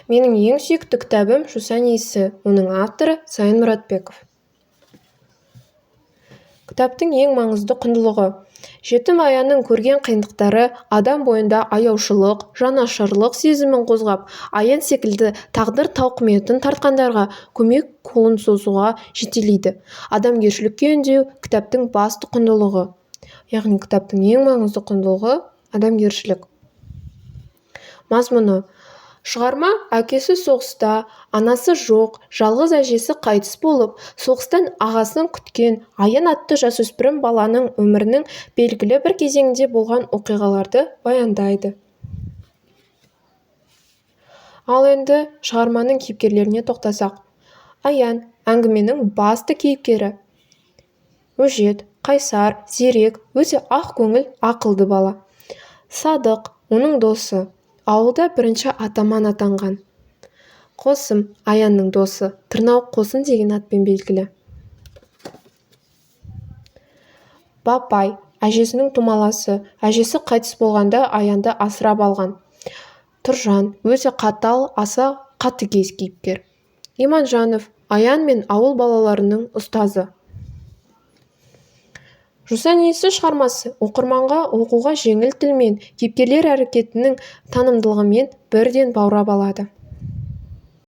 Менің ең сүйікті кітабым «Жусан иісі», оның авторы Сайын Мұратбеков. Кітаптың ең маңызды құндылығы. Жетім Аянның көрген қиындықтары адам бойында аяушылық, жанашырлық сезімін қозғап, Аян секілді тағдыр тауқыметін тартқандарға көмек қолын созуға жетелейді. Адамгершілікке үндеу кітаптың басты құндылығы. Яғни кітаптың ең маңызды құндылығы адамгершілік. Мазмұны. Шығарма әкесі соғыста, анасы жоқ, жалғыз әжесі қайтыс болып, соғыстан ағасын күткен Аян атты жасөспірім баланың өмірінің белгілі бір кезеңінде болған оқиғаларды баяндайды. Ал енді шығарманың кейіпкерлеріне тоқтасақ. Аян әңгіменің басты кейіпкері. Өжет, қайсар, зерек, өте ақ көңіл, ақылды бала. Садық, оның досы. Ауылда бірінші атаман атанған. Қосым, Аянның досы, Тырнауық Қосын деген атпен белгілі. Бапай, әжесінің тумаласы, әжесі қайтыс болғанда Аянды асырап алған. Тұржан, өте қатал, аса қатыгез кейіпкер. Иманжанов, Аян мен ауыл балаларының ұстазы. «Жусан иісі» шығармасы оқырманға оқуға жеңіл тілмен, кейіпкерлер әрекетінің танымдылығымен бірден баурап алады.